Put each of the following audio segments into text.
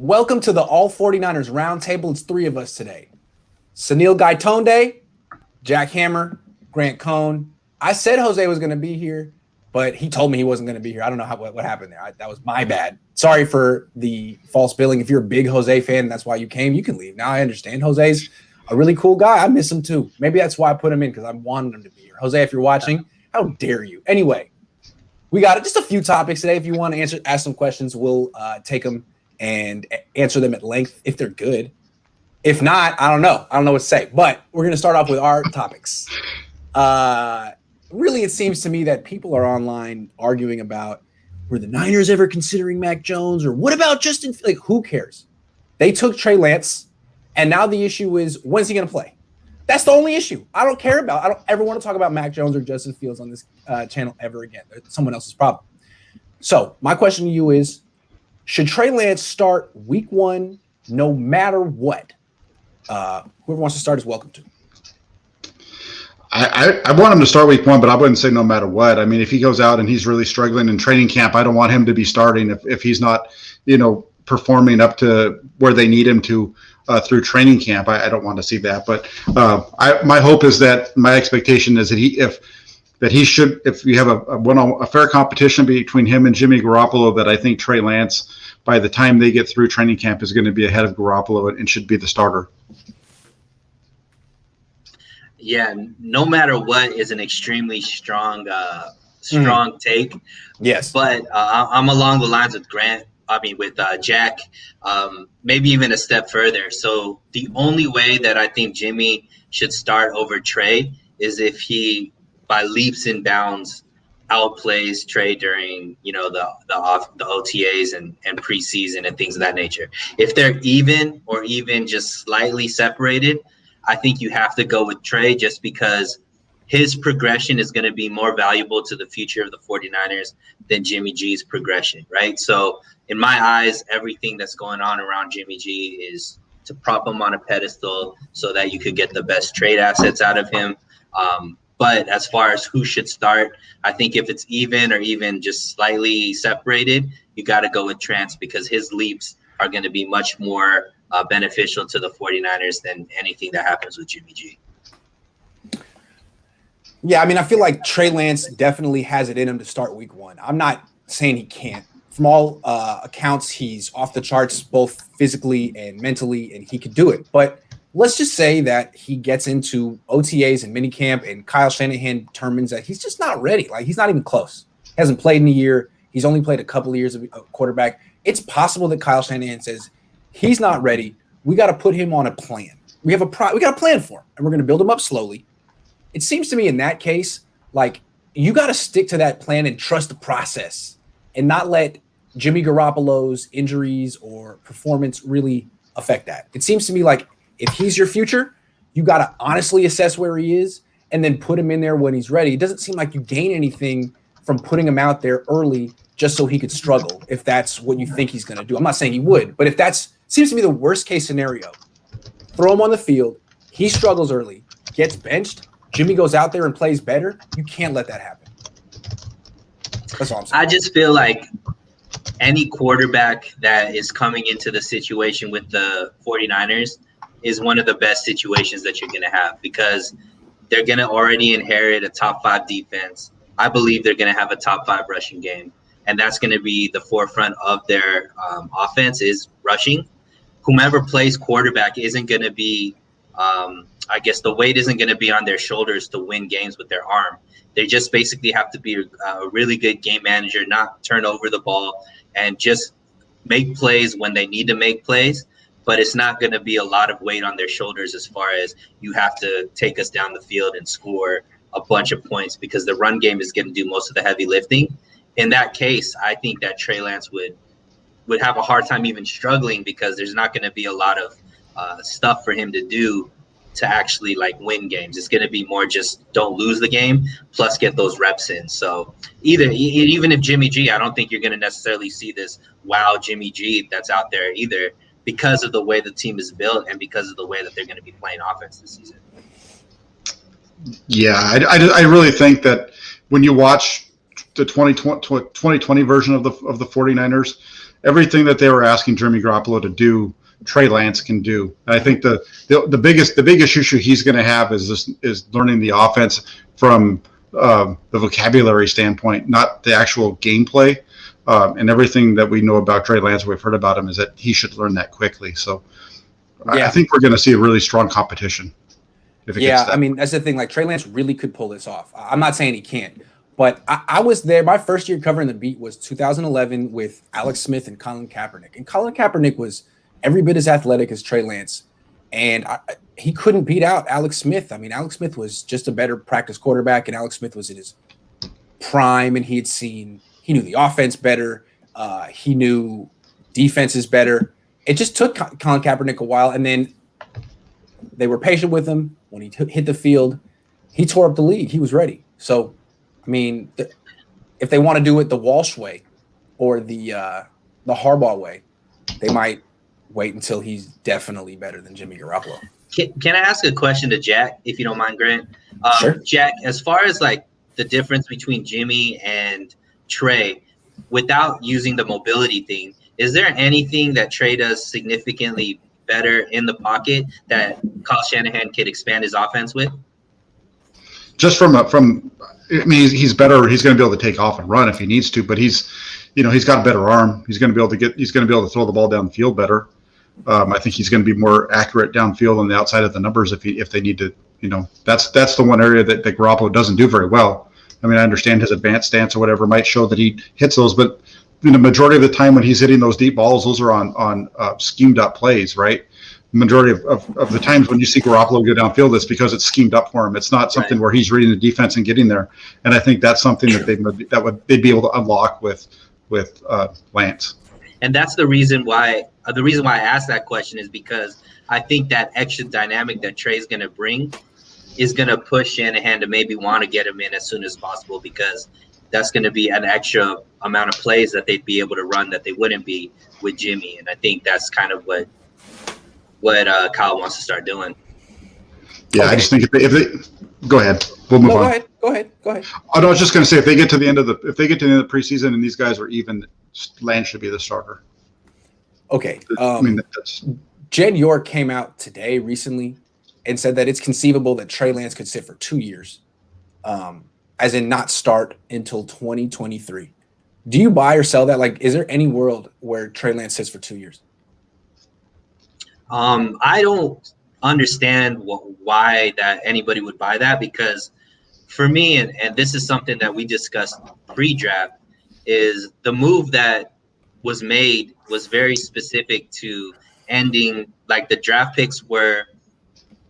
Welcome to the All49ers Roundtable. It's three of us today. Suneil Gaitonde, Jack Hammer, Grant Cohn. I said Jose was going to be here, but he told me he wasn't going to be here. I don't know what happened there. That was my bad. Sorry for the false billing. If you're a big Jose fan and that's why you came, you can leave. Now I understand. Jose's a really cool guy. I miss him too. Maybe that's why I put him in, because I wanted him to be here. Jose, if you're watching, how dare you? Anyway, we got just a few topics today. If you want to ask some questions, we'll take them and answer them at length if they're good. If not, I don't know. I don't know what to say. But we're going to start off with our topics. Really, it seems to me that people are online arguing about, were the Niners ever considering Mac Jones? Or what about Justin? Like, who cares? They took Trey Lance, and now the issue is, when's he going to play? That's the only issue. I don't care about. I don't ever want to talk about Mac Jones or Justin Fields on this channel ever again. It's someone else's problem. So my question to you is, should Trey Lance start week one no matter what? Whoever wants to start is welcome to. I want him to start week one, but I wouldn't say no matter what. I mean, if he goes out and he's really struggling in training camp, I don't want him to be starting if he's not, performing up to where they need him to through training camp. I don't want to see that. But my hope is that my expectation is that if you have a fair competition between him and Jimmy Garoppolo, that I think Trey Lance, by the time they get through training camp, is going to be ahead of Garoppolo and should be the starter. Yeah, no matter what is an extremely strong take. Yes. But I'm along the lines with Jack, maybe even a step further. So the only way that I think Jimmy should start over Trey is if he, by leaps and bounds, outplays Trey during, the OTAs and preseason and things of that nature. If they're even or even just slightly separated, I think you have to go with Trey, just because his progression is going to be more valuable to the future of the 49ers than Jimmy G's progression, right? So in my eyes, everything that's going on around Jimmy G is to prop him on a pedestal so that you could get the best trade assets out of him. But as far as who should start, I think if it's even or even just slightly separated, you got to go with Trance, because his leaps are going to be much more beneficial to the 49ers than anything that happens with Jimmy G. Yeah, I mean, I feel like Trey Lance definitely has it in him to start week one. I'm not saying he can't. From all accounts, he's off the charts both physically and mentally, and he could do it. But let's just say that he gets into OTAs and minicamp, and Kyle Shanahan determines that he's just not ready. Like, he's not even close. He hasn't played in a year. He's only played a couple of years of quarterback. It's possible that Kyle Shanahan says he's not ready. We got to put him on a plan. We got a plan for him, and we're going to build him up slowly. It seems to me in that case, like, you got to stick to that plan and trust the process and not let Jimmy Garoppolo's injuries or performance really affect that. It seems to me like if he's your future, you got to honestly assess where he is and then put him in there when he's ready. It doesn't seem like you gain anything from putting him out there early just so he could struggle, if that's what you think he's going to do. I'm not saying he would, but if that's seems to be the worst case scenario, throw him on the field, he struggles early, gets benched, Jimmy goes out there and plays better. You can't let that happen. That's all I'm saying. I just feel like any quarterback that is coming into the situation with the 49ers is one of the best situations that you're going to have, because they're going to already inherit a top 5 defense. I believe they're going to have a top 5 rushing game, and that's going to be the forefront of their offense is rushing. Whomever plays quarterback isn't going to be the weight isn't going to be on their shoulders to win games with their arm. They just basically have to be a really good game manager, not turn over the ball, and just make plays when they need to make plays. But it's not going to be a lot of weight on their shoulders as far as you have to take us down the field and score a bunch of points, because the run game is going to do most of the heavy lifting. In that case, I think that Trey Lance would have a hard time even struggling, because there's not going to be a lot of stuff for him to do to actually win games. It's going to be more just don't lose the game, plus get those reps in. So even if Jimmy G, I don't think you're going to necessarily see this wow Jimmy G that's out there either, because of the way the team is built and because of the way that they're going to be playing offense this season. Yeah, I really think that when you watch the 2020 version of the 49ers, everything that they were asking Jimmy Garoppolo to do, Trey Lance can do. And I think the biggest issue he's going to have is learning the offense from the vocabulary standpoint, not the actual gameplay. And everything that we know about Trey Lance, we've heard about him, is that he should learn that quickly. So I think we're going to see a really strong competition. I mean, that's the thing. Like, Trey Lance really could pull this off. I'm not saying he can't, but I was there. My first year covering the beat was 2011 with Alex Smith and Colin Kaepernick. And Colin Kaepernick was every bit as athletic as Trey Lance. And he couldn't beat out Alex Smith. I mean, Alex Smith was just a better practice quarterback, and Alex Smith was in his prime, and he knew the offense better. He knew defenses better. It just took Colin Kaepernick a while, and then they were patient with him. When he hit the field, he tore up the league. He was ready. So, I mean, if they want to do it the Walsh way or the Harbaugh way, they might wait until he's definitely better than Jimmy Garoppolo. Can I ask a question to Jack, if you don't mind, Grant? Sure. Jack, as far as like the difference between Jimmy and Trey, without using the mobility thing, is there anything that Trey does significantly better in the pocket that Kyle Shanahan could expand his offense with? Just from I mean, he's better. He's going to be able to take off and run if he needs to, but he's got a better arm. He's going to be able to throw the ball down the field better. I think he's going to be more accurate downfield on the outside of the numbers if they need to. That's the one area that Garoppolo doesn't do very well. I mean, I understand his advanced stance or whatever might show that he hits those, but the majority of the time when he's hitting those deep balls, those are on schemed up plays, right? The majority of the times when you see Garoppolo go downfield, it's because it's schemed up for him. It's not something where he's reading the defense and getting there. And I think that's something that they'd be able to unlock with Lance. And that's the reason why I asked that question, is because I think that extra dynamic that Trey's going to bring is going to push Shanahan to maybe want to get him in as soon as possible, because that's going to be an extra amount of plays that they'd be able to run that they wouldn't be with Jimmy. And I think that's kind of what Kyle wants to start doing. Yeah, okay. I just think if they go ahead, we'll move on. Go ahead. Oh, no, I was just going to say if they get to the end of the preseason and these guys are even, Lance should be the starter. Okay. I mean, that's Jed York came out recently and said that it's conceivable that Trey Lance could sit for 2 years, as in not start until 2023. Do you buy or sell that? Like, is there any world where Trey Lance sits for 2 years? I don't understand why that anybody would buy that, because for me, and this is something that we discussed pre-draft, is the move that was made was very specific to ending, like the draft picks were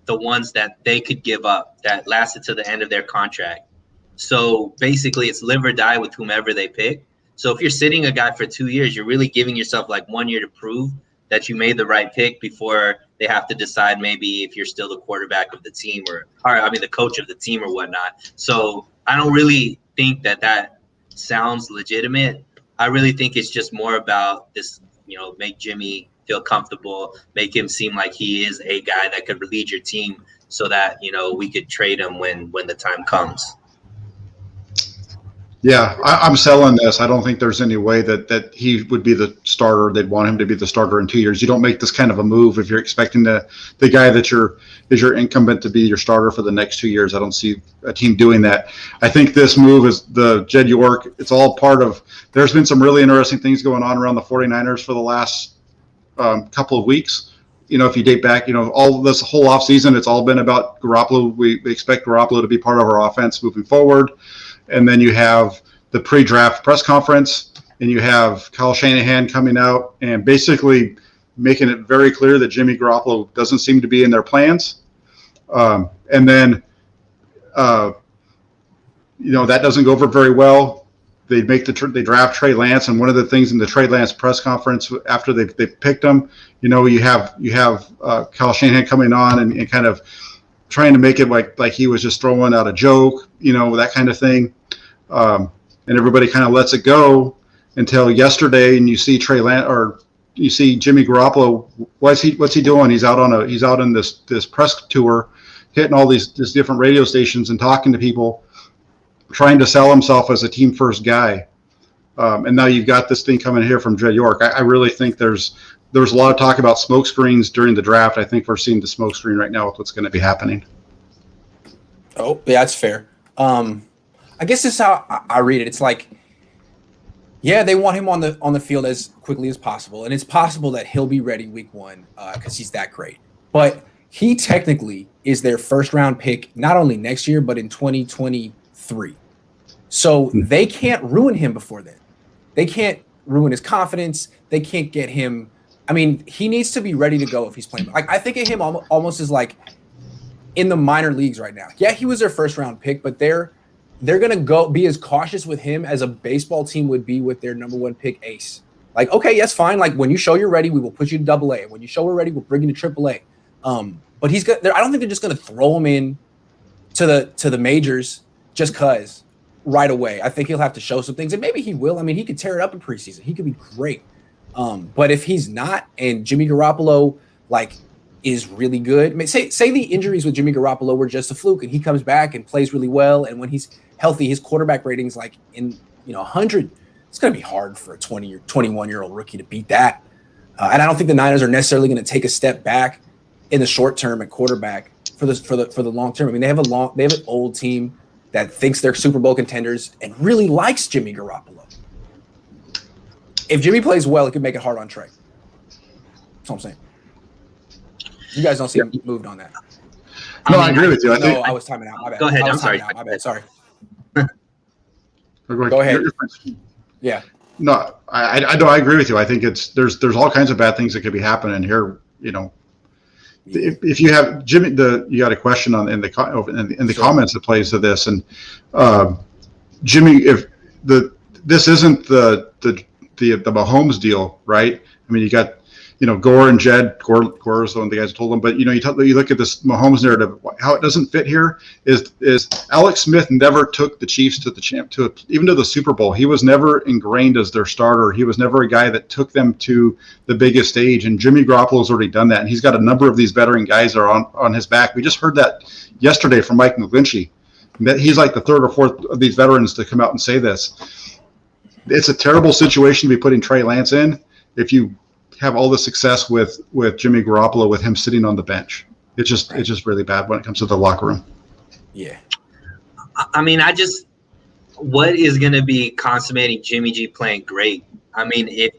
the ones that they could give up that lasted to the end of their contract. So basically it's live or die with whomever they pick. So if you're sitting a guy for 2 years, you're really giving yourself like 1 year to prove that you made the right pick before they have to decide maybe if you're still the quarterback of the team or the coach of the team or whatnot. So I don't really think that sounds legitimate. I really think it's just more about this, make Jimmy feel comfortable, make him seem like he is a guy that could lead your team so that, we could trade him when the time comes. Yeah, I'm selling this. I don't think there's any way that he would be the starter. They'd want him to be the starter in 2 years. You don't make this kind of a move if you're expecting the guy that is your incumbent to be your starter for the next 2 years. I don't see a team doing that. I think this move is the Jed York. It's all part of – there's been some really interesting things going on around the 49ers for the last couple of weeks. If you date back, all this whole offseason, it's all been about Garoppolo. We expect Garoppolo to be part of our offense moving forward. And then you have the pre-draft press conference, and you have Kyle Shanahan coming out and basically making it very clear that Jimmy Garoppolo doesn't seem to be in their plans. And then, that doesn't go over very well. They draft Trey Lance, and one of the things in the Trey Lance press conference after they picked him, you have Kyle Shanahan coming on and kind of trying to make it like he was just throwing out a joke, that kind of thing. And everybody kind of lets it go until yesterday, and you see Trey Lance or you see Jimmy Garoppolo. What's he doing? He's out on this press tour, hitting all these different radio stations and talking to people. trying to sell himself as a team first guy. And now you've got this thing coming here from Jed York. I really think there's a lot of talk about smoke screens during the draft. I think we're seeing the smoke screen right now with what's going to be happening. Oh, yeah, that's fair. I guess this is how I read it. It's like, yeah, they want him on the field as quickly as possible, and it's possible that he'll be ready week one because he's that great. But he technically is their first round pick, not only next year but in 2023. So they can't ruin him before then. They can't ruin his confidence. They can't get him. I mean, he needs to be ready to go if he's playing. Like I think of him almost as like in the minor leagues right now. Yeah, he was their first round pick, but they're gonna go be as cautious with him as a baseball team would be with their number one pick ace. Like, okay, yes, fine. Like when you show you're ready, we will put you to AA. When you show we're ready, we'll bring you to AAA. But he's got. I don't think they're just gonna throw him in to the majors just cause. Right away. I think he'll have to show some things, and maybe he will. I mean, he could tear it up in preseason. He could be great. But if he's not, and Jimmy Garoppolo like is really good, I mean, say the injuries with Jimmy Garoppolo were just a fluke, and he comes back and plays really well, and when he's healthy, his quarterback rating's like in 100. It's going to be hard for a 20 or 21-year-old rookie to beat that. And I don't think the Niners are necessarily going to take a step back in the short term at quarterback for the long term. I mean, they have an old team that thinks they're Super Bowl contenders and really likes Jimmy Garoppolo. If Jimmy plays well, it could make it hard on Trey. That's what I'm saying. You guys don't seem moved on that. No, I agree with you. I was timing out. My bad. Go ahead. I'm sorry. My bad. Sorry. Go ahead. Yeah. No, I agree with you. I think there's all kinds of bad things that could be happening here. If you have Jimmy, you got a question in the comments that plays to this, and Jimmy, if this isn't the Mahomes deal, right? I mean, you got Gore and Jed. Gore is one of the guys who told him, but you look at this Mahomes narrative. How it doesn't fit here is Alex Smith never took the Chiefs even to the Super Bowl. He was never ingrained as their starter. He was never a guy that took them to the biggest stage. And Jimmy Garoppolo's already done that, and he's got a number of these veteran guys that are on his back. We just heard that yesterday from Mike McGlinchey. That he's like the third or fourth of these veterans to come out and say this. It's a terrible situation to be putting Trey Lance in if you have all the success with Jimmy Garoppolo with him sitting on the bench. It's just really bad when it comes to the locker room. Yeah. I mean, what is going to be consummating Jimmy G playing great? I mean, if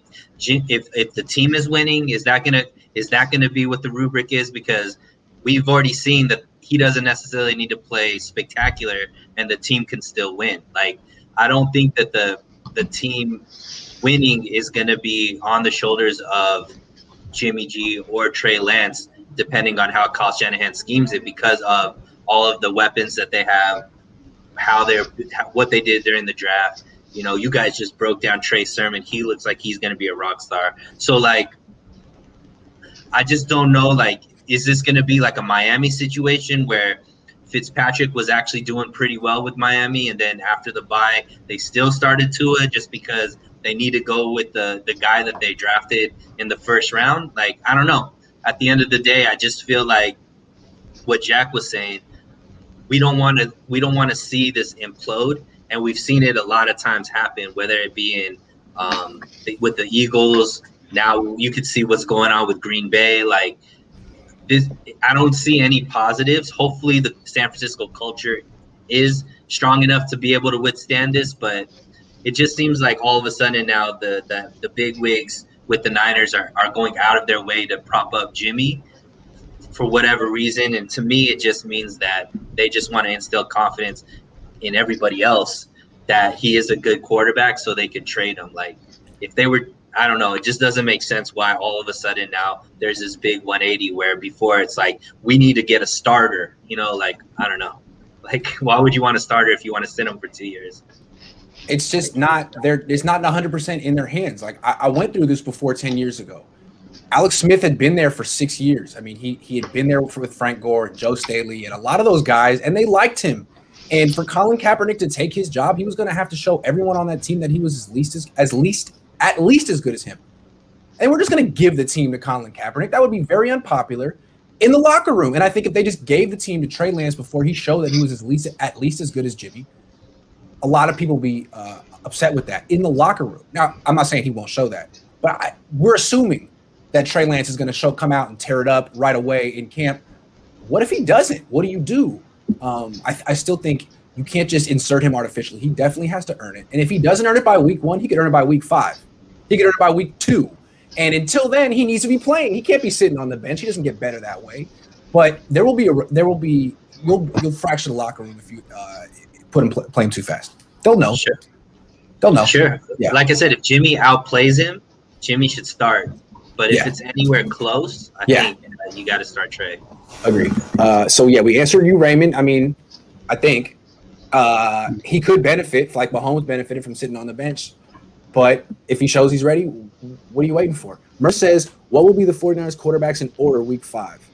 the team is winning, is that going to be what the rubric is? Because we've already seen that he doesn't necessarily need to play spectacular and the team can still win. Like, I don't think that the team winning is going to be on the shoulders of Jimmy G or Trey Lance, depending on how Kyle Shanahan schemes it, because of all of the weapons that they have, what they did during the draft. You guys just broke down Trey Sermon. He looks like he's going to be a rock star. So, like, I just don't know, like, is this going to be like a Miami situation where Fitzpatrick was actually doing pretty well with Miami, and then after the bye, they still started Tua just because they need to go with the guy that they drafted in the first round? Like, I don't know. At the end of the day, I just feel like what Jack was saying, we don't want to see this implode, and we've seen it a lot of times happen, whether it be in with the Eagles. Now you could see what's going on with Green Bay. Like, this, I don't see any positives. Hopefully the San Francisco culture is strong enough to be able to withstand this, but it just seems like all of a sudden now the big wigs with the Niners are going out of their way to prop up Jimmy for whatever reason. And to me, it just means that they just want to instill confidence in everybody else that he is a good quarterback so they could trade him. Like, if they were, I don't know, it just doesn't make sense why all of a sudden now there's this big 180 where before it's like, we need to get a starter, like, I don't know. Like, why would you want a starter if you want to sit him for 2 years? It's just not there. It's not 100% in their hands. Like I went through this before 10 years ago. Alex Smith had been there for 6 years. I mean, he had been there with Frank Gore and Joe Staley and a lot of those guys, and they liked him. And for Colin Kaepernick to take his job, he was going to have to show everyone on that team that he was at least as good as him. And we're just going to give the team to Colin Kaepernick. That would be very unpopular in the locker room. And I think if they just gave the team to Trey Lance before he showed that he was at least as good as Jimmy, a lot of people be upset with that in the locker room. Now, I'm not saying he won't show that, but we're assuming that Trey Lance is going to come out and tear it up right away in camp. What if he doesn't? What do you do? I still think you can't just insert him artificially. He definitely has to earn it. And if he doesn't earn it by week 1, he could earn it by week 5. He could earn it by week 2. And until then, he needs to be playing. He can't be sitting on the bench. He doesn't get better that way. But you'll fracture the locker room if you put him play him too fast. They'll know. Sure. They'll know. Sure. Yeah. Like I said, if Jimmy outplays him, Jimmy should start. But if it's anywhere close, I think you got to start Trey. Agreed. So we answered you, Raymond. I mean, I think he could benefit, like Mahomes benefited from sitting on the bench. But if he shows he's ready, what are you waiting for? Merce says, what will be the 49ers quarterbacks in order week 5?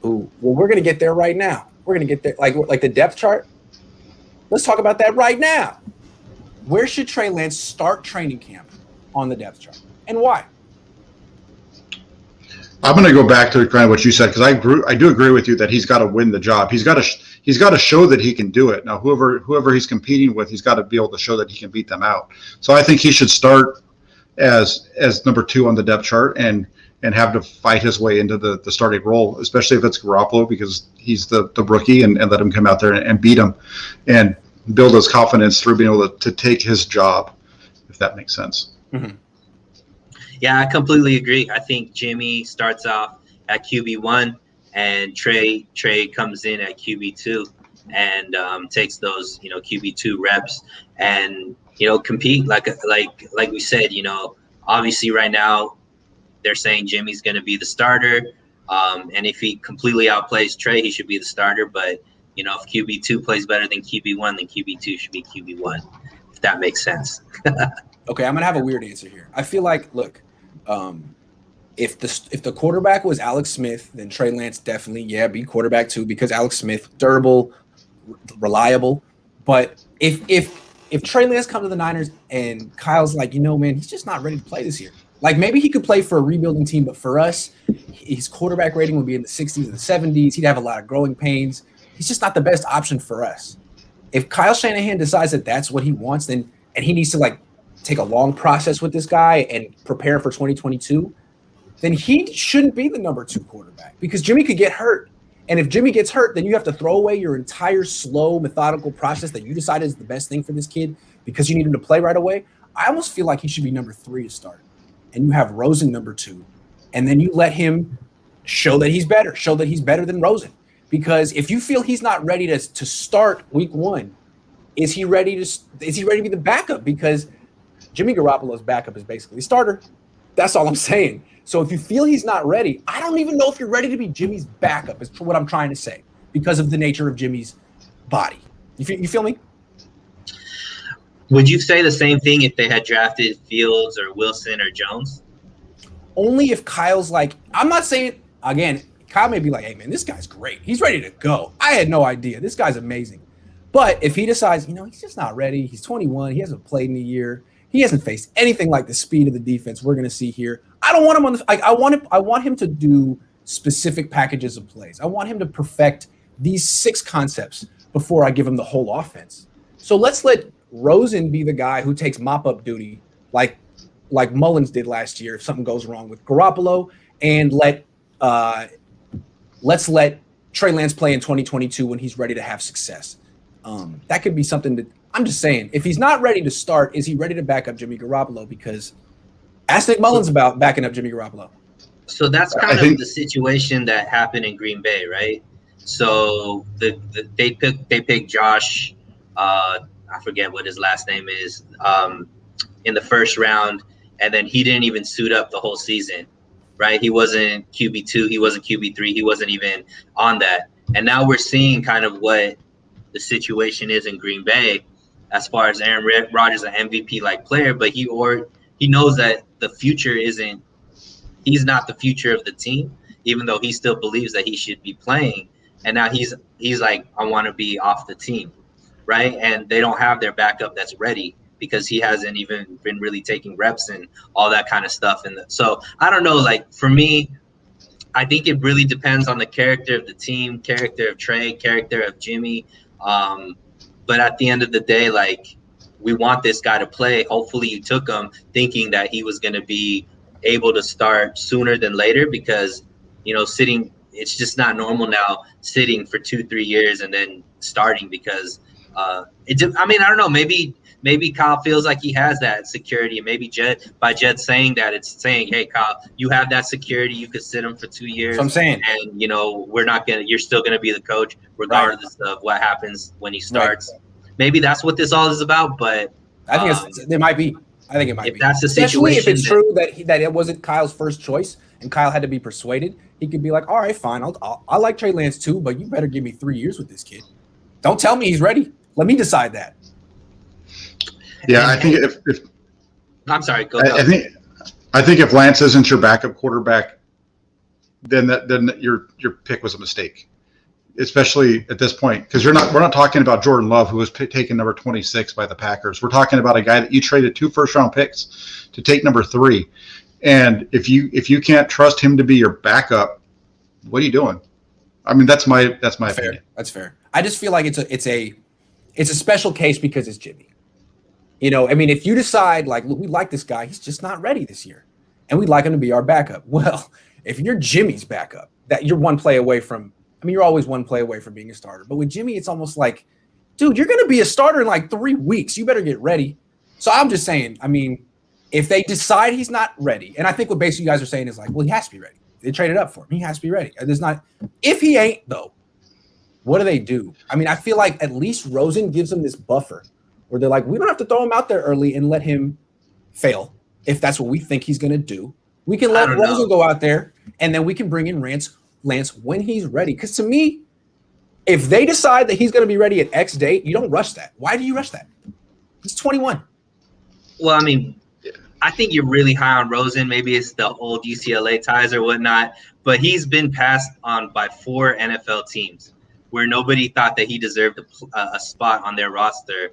Ooh, well, we're going to get there right now. We're going to get there. Like the depth chart. Let's talk about that right now. Where should Trey Lance start training camp on the depth chart? And why? I'm going to go back to kind of what you said, because I do agree with you that he's got to win the job. He's got to show that he can do it. Now, whoever he's competing with, he's got to be able to show that he can beat them out. So I think he should start as number 2 on the depth chart and have to fight his way into the starting role, especially if it's Garoppolo, because he's the rookie, and let him come out there and beat him and build his confidence through being able to take his job, if that makes sense. Mm-hmm. Yeah, I completely agree. I think Jimmy starts off at QB1 and Trey comes in at QB2 and takes those, QB2 reps and, compete like we said, obviously right now they're saying Jimmy's going to be the starter. And if he completely outplays Trey, he should be the starter. But, if QB2 plays better than QB1, then QB2 should be QB1, if that makes sense. Okay, I'm going to have a weird answer here. I feel like, look, if the quarterback was Alex Smith, then Trey Lance definitely, be quarterback 2, because Alex Smith, durable, reliable. But if Trey Lance comes to the Niners and Kyle's like, man, he's just not ready to play this year. Like, maybe he could play for a rebuilding team, but for us, his quarterback rating would be in the 60s and the 70s. He'd have a lot of growing pains. He's just not the best option for us. If Kyle Shanahan decides that that's what he wants, and he needs to take a long process with this guy and prepare for 2022, then he shouldn't be the number 2 quarterback, because Jimmy could get hurt. And if Jimmy gets hurt, then you have to throw away your entire slow, methodical process that you decided is the best thing for this kid because you need him to play right away. I almost feel like he should be number 3 to start. And you have Rosen number 2. And then you let him show that he's better than Rosen. Because if you feel he's not ready to start week 1, is he ready to be the backup? Because Jimmy Garoppolo's backup is basically the starter. That's all I'm saying. So if you feel he's not ready, I don't even know if you're ready to be Jimmy's backup, is what I'm trying to say, because of the nature of Jimmy's body. You feel me? Would you say the same thing if they had drafted Fields or Wilson or Jones? Only if Kyle's like, I'm not saying, again, Kyle may be like, hey, man, this guy's great. He's ready to go. I had no idea. This guy's amazing. But if he decides, he's just not ready. He's 21. He hasn't played in a year. He hasn't faced anything like the speed of the defense we're going to see here. I don't want him on the. I want him to do specific packages of plays. I want him to perfect these 6 concepts before I give him the whole offense. So let's let Rosen be the guy who takes mop-up duty, like Mullins did last year if something goes wrong with Garoppolo, and let's let Trey Lance play in 2022 when he's ready to have success. That could be something that. I'm just saying, if he's not ready to start, is he ready to back up Jimmy Garoppolo? Because ask Nick Mullins about backing up Jimmy Garoppolo. So that's kind of the situation that happened in Green Bay, right? So they picked Josh, I forget what his last name is, in the first round, and then he didn't even suit up the whole season, right? He wasn't QB2, he wasn't QB3, he wasn't even on that. And now we're seeing kind of what the situation is in Green Bay. As far as Aaron Rodgers, an MVP-like player, but he knows that the future he's not the future of the team, even though he still believes that he should be playing. And now he's like, I want to be off the team, right? And they don't have their backup that's ready because he hasn't even been really taking reps and all that kind of stuff. And so I don't know, for me, I think it really depends on the character of the team, character of Trey, character of Jimmy. But But at the end of the day, like, we want this guy to play. Hopefully you took him thinking that he was going to be able to start sooner than later, because, you know, it's just not normal now sitting for 2-3 years and then starting, because I don't know, maybe Kyle feels like he has that security, and maybe Jed saying that, it's saying, hey, Kyle, you have that security, you could sit him for 2 years. That's what I'm saying. And, you know, you're still going to be the coach regardless of what happens when he starts. Right. Maybe that's what this all is about, but I think it might be. I think it might be. If that's the Especially situation, if it's true that it wasn't Kyle's first choice and Kyle had to be persuaded, he could be like, all right, fine. I like Trey Lance too, but you better give me 3 years with this kid. Don't tell me he's ready. Let me decide that. Yeah, I think if I'm sorry, go. I think if Lance isn't your backup quarterback, then your pick was a mistake, especially at this point, because we're not talking about Jordan Love, who was taken number 26 by the Packers. We're talking about a guy that you traded 2 first-round picks to take number 3, and if you can't trust him to be your backup, what are you doing? I mean, that's my opinion. That's fair. I just feel like it's a special case because it's Jimmy. You know, I mean, if you decide, like, look, we like this guy, he's just not ready this year, and we'd like him to be our backup. Well, if you're Jimmy's backup, that you're one play away from. I mean, you're always one play away from being a starter. But with Jimmy, it's almost like, dude, you're going to be a starter in like 3 weeks. You better get ready. So I'm just saying, I mean, if they decide he's not ready, and I think what basically you guys are saying is like, well, he has to be ready. They traded up for him. He has to be ready. If he ain't, though, what do they do? I mean, I feel like at least Rosen gives them this buffer where they're like, we don't have to throw him out there early and let him fail if that's what we think he's going to do. We can let Rosen go out there, and then we can bring in Lance when he's ready. Because to me, if they decide that he's going to be ready at X date, you don't rush that. Why do you rush that? He's 21. Well, I mean, I think you're really high on Rosen. Maybe it's the old UCLA ties or whatnot, but he's been passed on by 4 NFL teams where nobody thought that he deserved a spot on their roster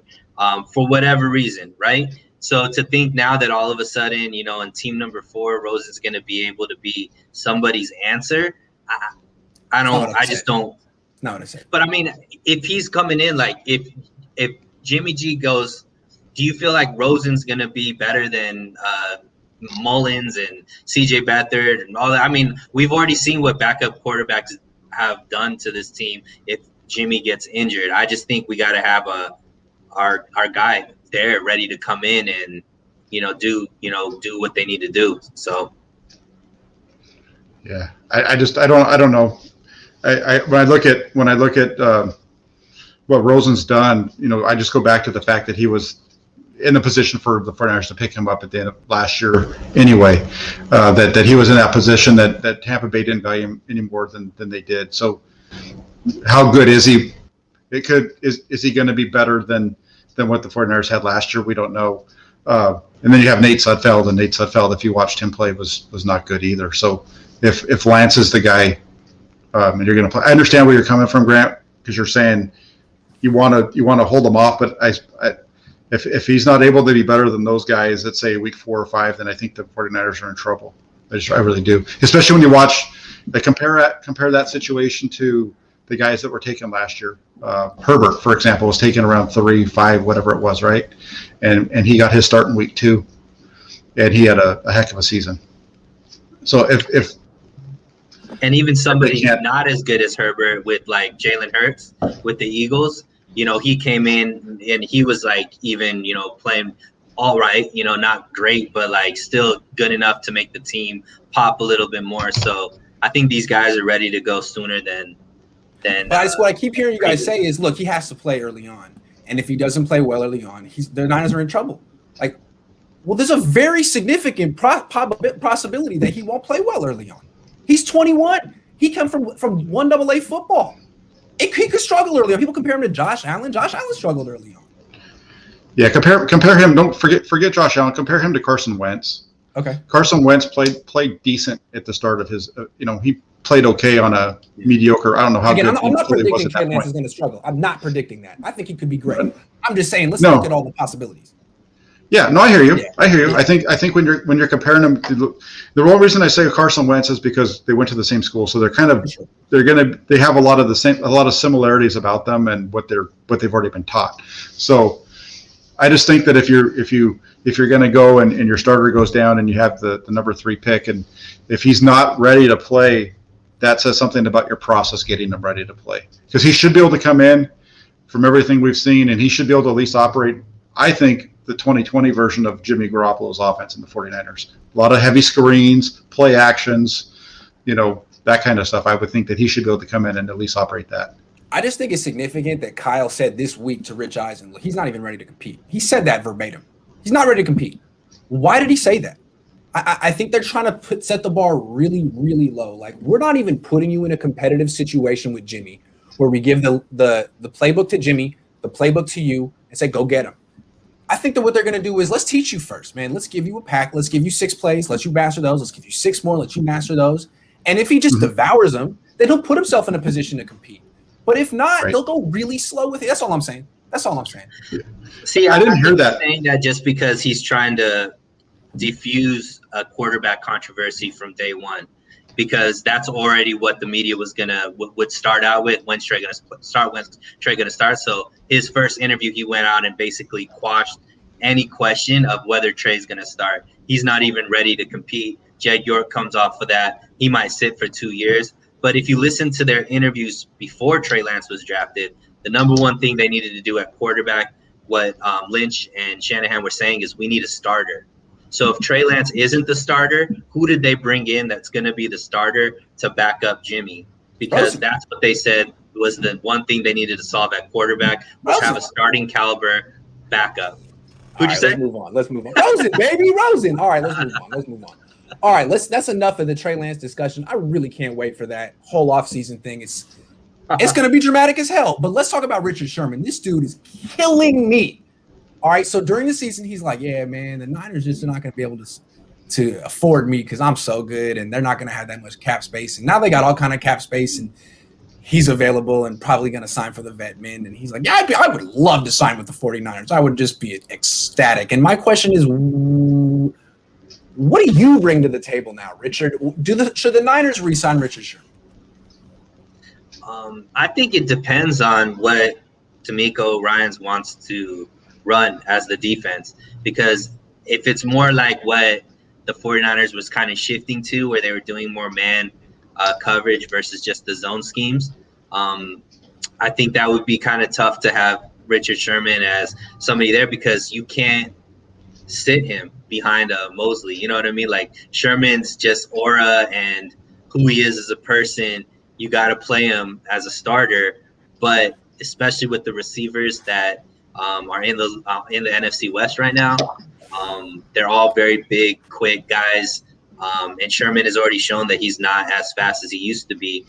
for whatever reason, right? So to think now that all of a sudden, you know, in team number 4, Rosen's going to be able to be somebody's answer, I just don't. Not what I said. But I mean, if he's coming in, like if Jimmy G goes, do you feel like Rosen's gonna be better than Mullins and CJ Beathard and all that? I mean, we've already seen what backup quarterbacks have done to this team if Jimmy gets injured. I just think we got to have our guy there ready to come in and do what they need to do. So yeah, I don't know. When I look at what Rosen's done, I just go back to the fact that he was in the position for the 49ers to pick him up at the end of last year anyway, that he was in that position that Tampa Bay didn't value him any more than they did. So how good is he? Is he going to be better than what the 49ers had last year? We don't know. And then you have Nate Sudfeld, and Nate Sudfeld, if you watched him play, was not good either. So if Lance is the guy, and you're going to play, I understand where you're coming from, Grant, because you're saying you want to hold him off, but if he's not able to be better than those guys, let's say week 4 or 5, then I think the 49ers are in trouble. I really do, especially when you watch. Compare that situation to the guys that were taken last year. Herbert, for example, was taken around 3, 5, whatever it was, right? And he got his start in week 2, and he had a heck of a season. So if and even somebody not as good as Herbert with like Jalen Hurts with the Eagles, he came in and he was like even, playing all right, not great, but like still good enough to make the team pop a little bit more. So I think these guys are ready to go sooner than. But that's what I keep hearing you guys say is, look, he has to play early on, and if he doesn't play well early on, the Niners are in trouble. Like, well, there's a very significant possibility that he won't play well early on. He's 21. He come from 1AA football. He could struggle early on. People compare him to Josh Allen. Josh Allen struggled early on. Yeah, compare him. Don't forget Josh Allen. Compare him to Carson Wentz. Okay. Carson Wentz played decent at the start of his. He played okay on a mediocre. I don't know how. Again, good I'm not really predicting Trey Lance is going to struggle. I'm not predicting that. I think he could be great. I'm just saying, let's look at all the possibilities. Yeah, no, I hear you. Yeah. I hear you. I think when you're comparing them, the one reason I say Carson Wentz is because they went to the same school, so they have a lot of similarities about them and what they've already been taught. So I just think that if you're going to go and your starter goes down and you have the number 3 pick, and if he's not ready to play, that says something about your process getting him ready to play, because he should be able to come in from everything we've seen, and he should be able to at least operate, I think, the 2020 version of Jimmy Garoppolo's offense in the 49ers. A lot of heavy screens, play actions, that kind of stuff. I would think that he should be able to come in and at least operate that. I just think it's significant that Kyle said this week to Rich Eisen, he's not even ready to compete. He said that verbatim. He's not ready to compete. Why did he say that? I think they're trying to set the bar really, really low. Like, we're not even putting you in a competitive situation with Jimmy where we give the playbook to Jimmy, the playbook to you, and say, go get him. I think that what they're going to do is, let's teach you first, man. Let's give you a pack. Let's give you 6 plays. Let you master those. Let's give you 6 more. Let you master those. And if he just devours them, then he'll put himself in a position to compete. But if not, they'll go really slow with it. That's all I'm saying. See, I didn't hear that. Saying that just because he's trying to diffuse a quarterback controversy from day one, because that's already what the media would start out with. When's Trey going to start? So his first interview, he went out and basically quashed any question of whether Trey's going to start. He's not even ready to compete. Jed York comes off of that. He might sit for 2 years. But if you listen to their interviews before Trey Lance was drafted, the number one thing they needed to do at quarterback, what Lynch and Shanahan were saying, is we need a starter. So if Trey Lance isn't the starter, who did they bring in that's going to be the starter to back up Jimmy? Because that's what they said was the one thing they needed to solve at quarterback, was have a starting caliber backup. Who'd you say? Let's move on. Rosen, baby, Rosen. All right, let's move on. All right, that's enough of the Trey Lance discussion. I really can't wait for that whole offseason thing. It's going to be dramatic as hell. But let's talk about Richard Sherman. This dude is killing me. All right, so during the season, he's like, yeah, man, the Niners just are not going to be able to afford me because I'm so good, and they're not going to have that much cap space. And now they got all kind of cap space, and he's available and probably going to sign for the vet men. And he's like, yeah, I would love to sign with the 49ers. I would just be ecstatic. And my question is, what do you bring to the table now, Richard? Should the Niners re-sign Richard Sherman? I think it depends on what D'Amico Ryans wants to run as the defense, because if it's more like what the 49ers was kind of shifting to, where they were doing more man coverage versus just the zone schemes, I think that would be kind of tough to have Richard Sherman as somebody there, because you can't sit him behind Mosley. You know what I mean? Like, Sherman's just aura and who he is as a person. You got to play him as a starter, but especially with the receivers that are in the NFC West right now, they're all very big, quick guys. And Sherman has already shown that he's not as fast as he used to be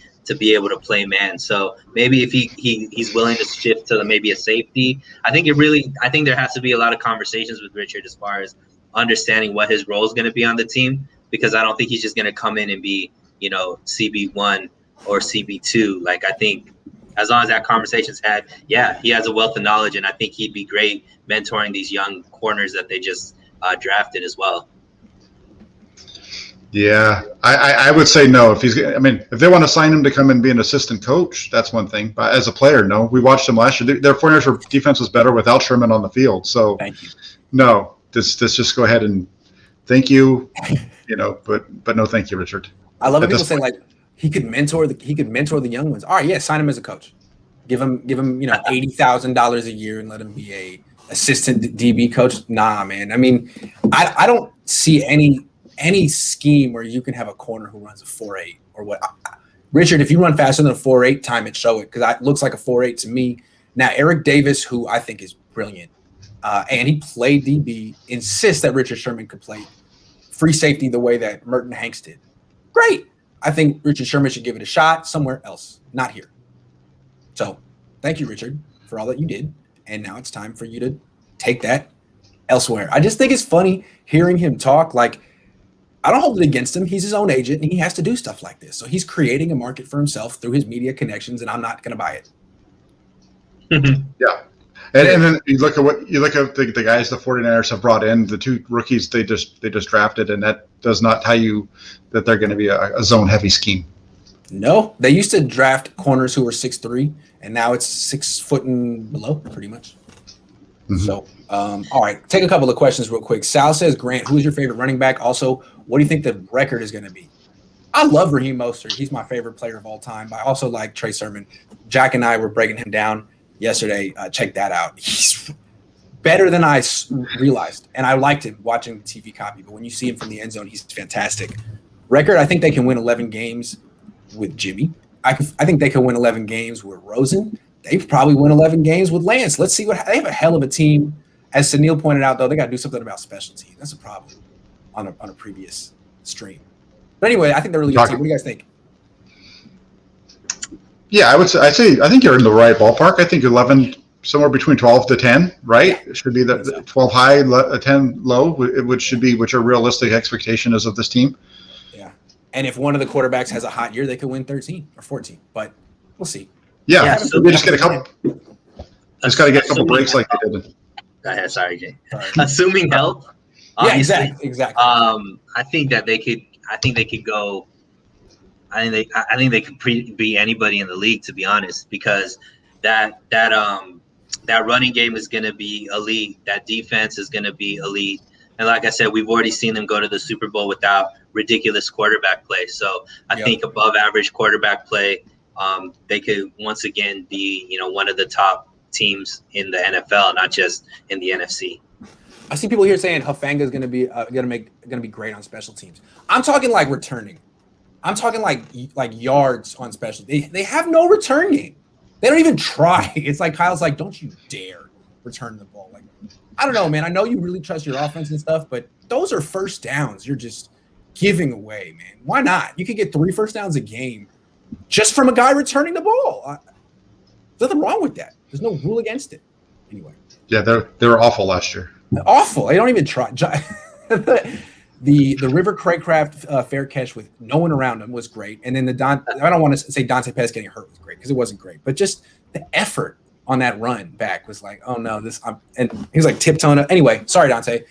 able to play man. So maybe if he's willing to shift to maybe a safety, I think there has to be a lot of conversations with Richard as far as understanding what his role is going to be on the team, because I don't think he's just going to come in and be, CB1 or CB2. Like, I think as long as that conversation's had, he has a wealth of knowledge, and I think he'd be great mentoring these young corners that they just drafted as well. Yeah, I would say no. If they want to sign him to come and be an assistant coach, that's one thing. But as a player, no. We watched him last year. Their 49ers defense was better without Sherman on the field. So thank you. No, let's just go ahead and thank you. But no, thank you, Richard. I love when people say, like, he could mentor the young ones. All right, yeah, sign him as a coach. Give him $80,000 a year and let him be a assistant DB coach. Nah, man. I mean, I don't see any scheme where you can have a corner who runs a 4.8 or what. Richard, if you run faster than a 4.8, time it, show it, because it looks like a 4.8 to me. Now, Eric Davis, who I think is brilliant, and he played DB, insists that Richard Sherman could play free safety the way that Merton Hanks did. Great. I think Richard Sherman should give it a shot somewhere else, not here. So thank you, Richard, for all that you did. And now it's time for you to take that elsewhere. I just think it's funny hearing him talk. Like, I don't hold it against him. He's his own agent, and he has to do stuff like this. So he's creating a market for himself through his media connections, and I'm not going to buy it. Yeah. And then you look at the guys the 49ers have brought in, the two rookies they just drafted, and that does not tell you that they're going to be a zone heavy scheme. No, they used to draft corners who were 6'3", and now it's 6 foot and below, pretty much. Mm-hmm. So, all right, take a couple of questions real quick. Sal says, Grant, who is your favorite running back? Also, what do you think the record is going to be? I love Raheem Mostert. He's my favorite player of all time. But I also like Trey Sherman. Jack and I were breaking him down yesterday. Check that out. He's better than I realized, and I liked him watching the TV copy. But when you see him from the end zone, he's fantastic. Record, I think they can win 11 games with Jimmy. I think they can win 11 games with Rosen. They probably win 11 games with Lance. Let's see what they have a hell of a team. As Suneil pointed out, though, they got to do something about special teams. That's a problem on a previous stream. But anyway, I think they're really good team. What do you guys think? Yeah, I think you're in the right ballpark. I think 11, somewhere between 12 to 10, right? Yeah, it should be the 12 high, 10 low, which should be what your realistic expectation is of this team. Yeah, and if one of the quarterbacks has a hot year, they could win 13 or 14. But we'll see. Yeah, so they just get a couple. Just got to get a couple breaks like they did. Go ahead, sorry, Jay. Assuming health. Yeah, exactly. I think that they could. I think they could go. I think they could be anybody in the league, to be honest, because that running game is going to be elite. That defense is going to be elite. And like I said, we've already seen them go to the Super Bowl without ridiculous quarterback play. So I think above average quarterback play, they could once again be one of the top teams in the NFL, not just in the NFC. I see people here saying Hufanga is going to be great on special teams. I'm talking like returning. I'm talking like yards on special. They have no return game. They don't even try. It's like Kyle's like, don't you dare return the ball. Like, I don't know, man. I know you really trust your offense and stuff, but those are first downs you're just giving away, man. Why not? You could get 3 first downs a game just from a guy returning the ball. There's nothing wrong with that. There's no rule against it. Anyway. Yeah, they were awful last year. Awful. They don't even try. The River Craycraft fair catch with no one around him was great. And then I don't want to say Dante Pettis getting hurt was great because it wasn't great. But just the effort on that run back was like, oh, no. And he was like tiptoeing up. Anyway, sorry, Dante.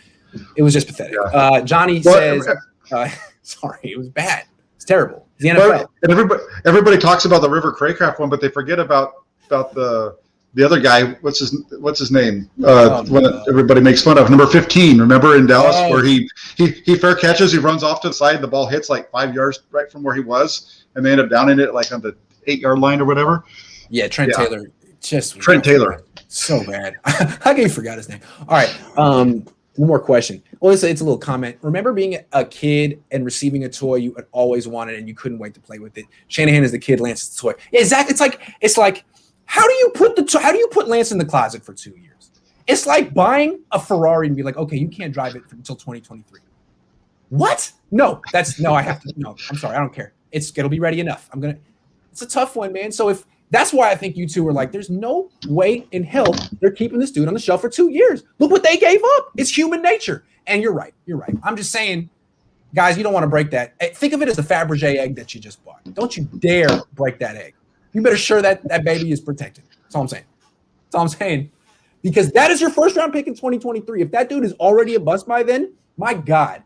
It was just pathetic. Yeah. Johnny says, sorry, it was bad. It's terrible. It's the NFL. And everybody talks about the River Craycraft one, but they forget about the other guy. What's his name? When everybody makes fun of number 15. Remember in Dallas where he fair catches, he runs off to the side, the ball hits like 5 yards right from where he was, and they end up downing it like on the 8-yard line or whatever. Yeah, Trent Taylor. Trent Taylor. So bad. I forgot his name. All right. One more question. Well, it's a little comment. Remember being a kid and receiving a toy you had always wanted and you couldn't wait to play with it? Shanahan is the kid, Lance is the toy. Yeah, exactly. It's like. How do you put Lance in the closet for 2 years? It's like buying a Ferrari and be like, okay, you can't drive it until 2023. What? No, I have to. No, I'm sorry, I don't care. It'll be ready enough. It's a tough one, man. So if that's why I think you two are like, there's no way in hell they're keeping this dude on the shelf for 2 years. Look what they gave up. It's human nature. And you're right. I'm just saying, guys, you don't want to break that. Think of it as the Fabergé egg that you just bought. Don't you dare break that egg. You better sure that baby is protected. That's all I'm saying. Because that is your first round pick in 2023. If that dude is already a bust by then, my God.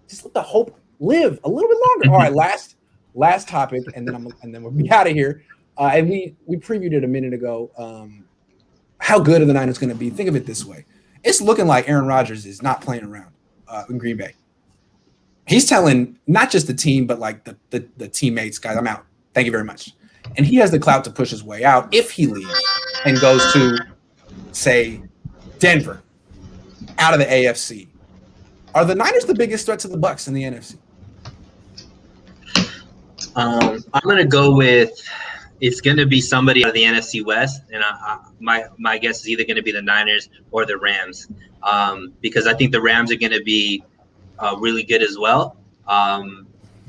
Just let the hope live a little bit longer. All right, last topic, and then we'll be out of here. And we previewed it a minute ago. How good are the Niners going to be? Think of it this way. It's looking like Aaron Rodgers is not playing around in Green Bay. He's telling not just the team, but like the teammates, guys, I'm out. Thank you very much. And he has the clout to push his way out if he leaves and goes to, say, Denver, out of the AFC. Are the Niners the biggest threat to the Bucs in the NFC? I'm going to go with it's going to be somebody out of the NFC West, and my guess is either going to be the Niners or the Rams, because I think the Rams are going to be really good as well.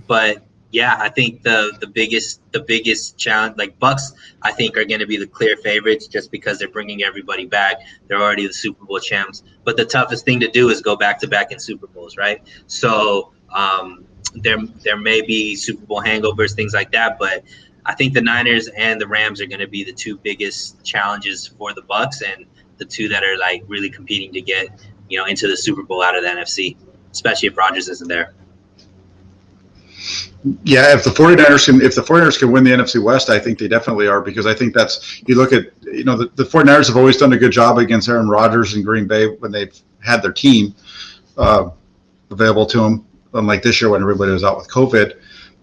But yeah, I think the biggest challenge, like Bucs, I think are going to be the clear favorites just because they're bringing everybody back. They're already the Super Bowl champs. But the toughest thing to do is go back to back in Super Bowls, right? So there may be Super Bowl hangovers, things like that. But I think the Niners and the Rams are going to be the two biggest challenges for the Bucs, and the two that are like really competing to get, into the Super Bowl out of the NFC, especially if Rodgers isn't there. Yeah, if the 49ers can win the NFC West, I think they definitely are, because I think you look at, the 49ers have always done a good job against Aaron Rodgers in Green Bay when they've had their team available to them, unlike this year when everybody was out with COVID.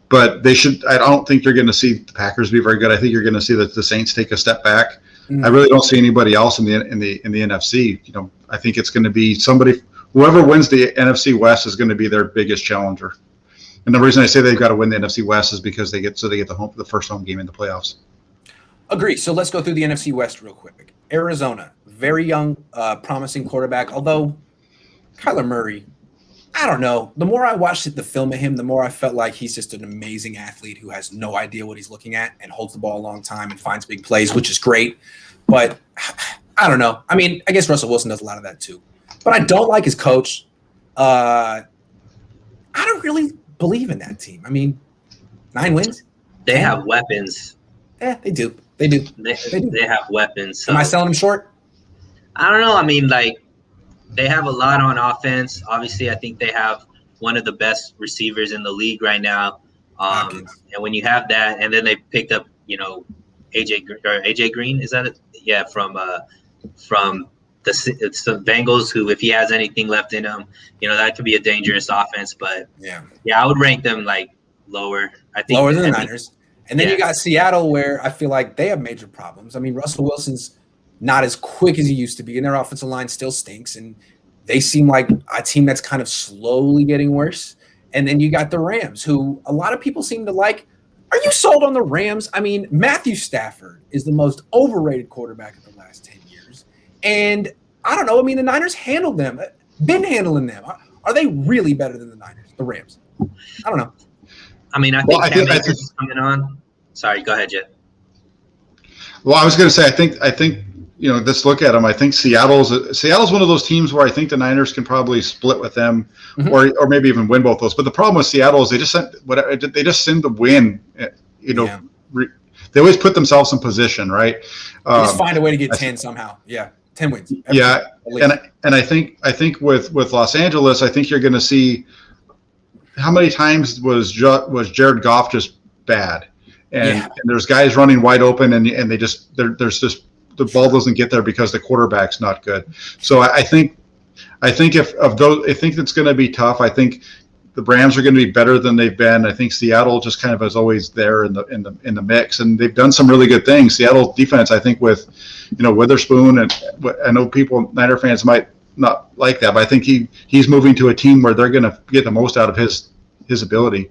But I don't think you're going to see the Packers be very good. I think you're going to see the Saints take a step back. Mm-hmm. I really don't see anybody else in the NFC. I think it's going to be whoever wins the NFC West is going to be their biggest challenger. And the reason I say they've got to win the NFC West is because they get the first home game in the playoffs. Agree. So let's go through the NFC West real quick. Arizona, very young, promising quarterback. Although Kyler Murray, I don't know. The more I watched the film of him, the more I felt like he's just an amazing athlete who has no idea what he's looking at and holds the ball a long time and finds big plays, which is great. But I don't know. I mean, I guess Russell Wilson does a lot of that too. But I don't like his coach. I don't really believe in that team. I mean, 9 wins. They have weapons. Yeah, they do. They do. They have weapons. So. Am I selling them short? I don't know. I mean, they have a lot on offense. Obviously, I think they have one of the best receivers in the league right now. And when you have that, and then they picked up, AJ Green, is that it? Yeah, from the Bengals, who, if he has anything left in him, that could be a dangerous offense. But yeah, I would rank them lower. I think lower than the Niners. And then you got Seattle, where I feel like they have major problems. I mean, Russell Wilson's not as quick as he used to be, and their offensive line still stinks. And they seem like a team that's kind of slowly getting worse. And then you got the Rams, who a lot of people seem to like. Are you sold on the Rams? I mean, Matthew Stafford is the most overrated quarterback of the last 10 years. And I don't know. I mean, the Niners handled them, been handling them. Are they really better than the Niners, the Rams? I don't know. I mean, I think Cam Akers is coming on. Sorry, go ahead, Jed. Well, I was going to say, I think let's look at them. I think Seattle's one of those teams where I think the Niners can probably split with them, mm-hmm. or maybe even win both those. But the problem with Seattle is they just seem to win. They always put themselves in position, right? They just find a way to get 10 somehow. Yeah, 10 wins. And I think with Los Angeles, I think you're going to see how many times was Jared Goff just bad, and there's guys running wide open, and there's just the ball doesn't get there because the quarterback's not good. So I think it's going to be tough. I think the Rams are going to be better than they've been. I think Seattle just kind of is always there in the mix, and they've done some really good things. Seattle defense, I think, with Witherspoon, and I know Niner fans might not like that, but I think he's moving to a team where they're going to get the most out of his ability.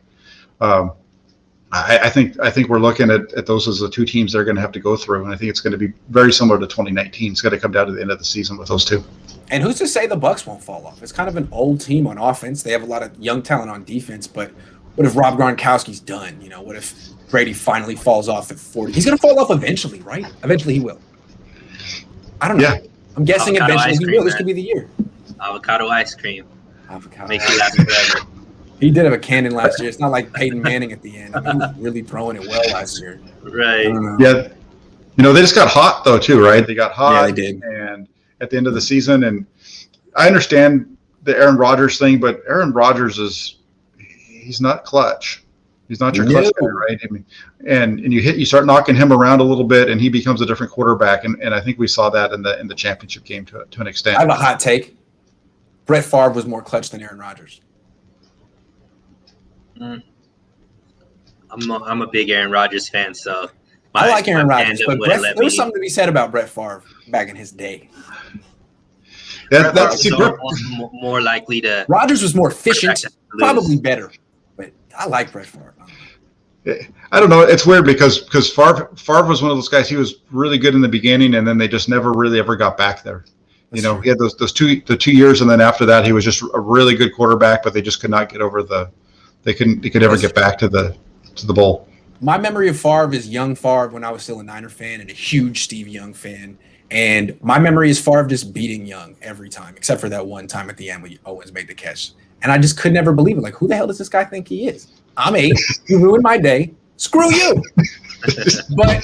I think we're looking at those as the two teams they're going to have to go through, and I think it's going to be very similar to 2019. It's going to come down to the end of the season with those two. And who's to say the Bucs won't fall off? It's kind of an old team on offense. They have a lot of young talent on defense, but what if Rob Gronkowski's done? What if Brady finally falls off at 40? He's going to fall off eventually, right? Eventually he will. I don't know. Yeah. I'm guessing eventually he will. This could be the year. Avocado ice cream. Makes you happy forever. He did have a cannon last year. It's not like Peyton Manning at the end. I mean, he was really throwing it well last year. Right. Yeah. They just got hot, though, too, right? They got hot. Yeah, they did. And at the end of the season, and I understand the Aaron Rodgers thing, but Aaron Rodgers he's not clutch. He's not your clutch guy, right? I mean, and you start knocking him around a little bit, and he becomes a different quarterback. And I think we saw that in the championship game to an extent. I have a hot take. Brett Favre was more clutch than Aaron Rodgers. I'm a big Aaron Rodgers fan, so I like Aaron Rodgers, but there was something to be said about Brett Favre back in his day. That's more likely to. Rodgers was more efficient, probably better, but I like Brett Favre. I don't know. It's weird because Favre was one of those guys. He was really good in the beginning, and then they just never really ever got back there. He had those 2 years, and then after that, he was just a really good quarterback, but they just could not get over They could never get back to the bowl. My memory of Favre is young Favre when I was still a Niner fan and a huge Steve Young fan. And my memory is Favre just beating Young every time, except for that one time at the end when Owens made the catch. And I just could never believe it. Like, who the hell does this guy think he is? I'm 8. You ruined my day. Screw you. But,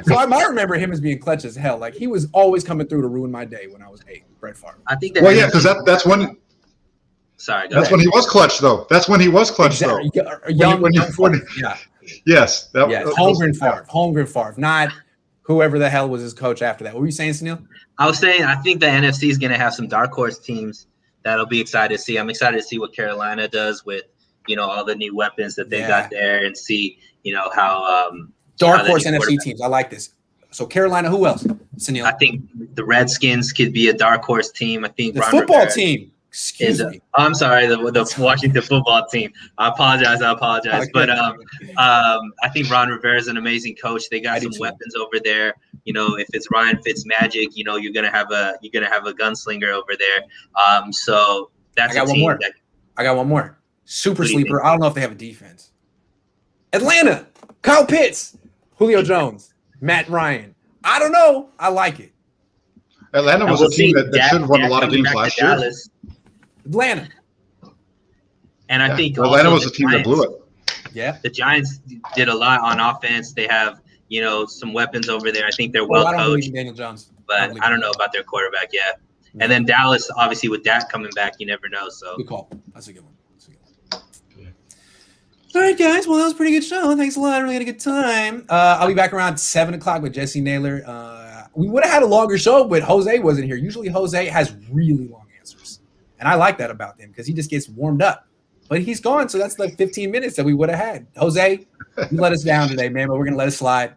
so I might remember him as being clutch as hell. Like, he was always coming through to ruin my day when I was 8, Brett Favre. I think Well, yeah, because that's when. Sorry, that's when he was clutch, though. That's when he was clutch, though. Young Favre. Yeah. Yes. Holmgren Favre, not whoever the hell was his coach after that. What were you saying, Suneil? I was saying I think the NFC is going to have some dark horse teams that'll be excited to see. I'm excited to see what Carolina does with, all the new weapons that they got there, and see, how dark horse NFC teams. I like this. So Carolina, who else? Suneil? I think the Redskins could be a dark horse team. I think the football team. Excuse me. I'm sorry, the Washington football team. I apologize. But I think Ron Rivera is an amazing coach. They got some weapons over there. If it's Ryan Fitzmagic, you're gonna have a gunslinger over there. So that's a team. I got one more. Super sleeper. I don't know if they have a defense. Atlanta, Kyle Pitts, Julio Jones, Matt Ryan. I don't know. I like it. Atlanta was a team that should have won a lot of games last year. Atlanta. And I think Atlanta was a team that blew it. Yeah. The Giants did a lot on offense. They have, some weapons over there. I think they're well coached. I don't believe in Daniel Jones. But I don't know about their quarterback yet. Yeah. And then Dallas, obviously, with Dak coming back, you never know. So good call. That's a good one. All right, guys. Well, that was a pretty good show. Thanks a lot. Really had a good time. I'll be back around 7 o'clock with Jesse Naylor. We would have had a longer show, but Jose wasn't here. Usually Jose has really long answers. And I like that about him because he just gets warmed up. But he's gone, so that's like 15 minutes that we would have had. Jose, you let us down today, man, but we're going to let it slide.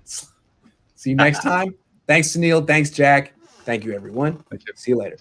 See you next time. Thanks, Suneil. Thanks, Jack. Thank you, everyone. Thank you. See you later.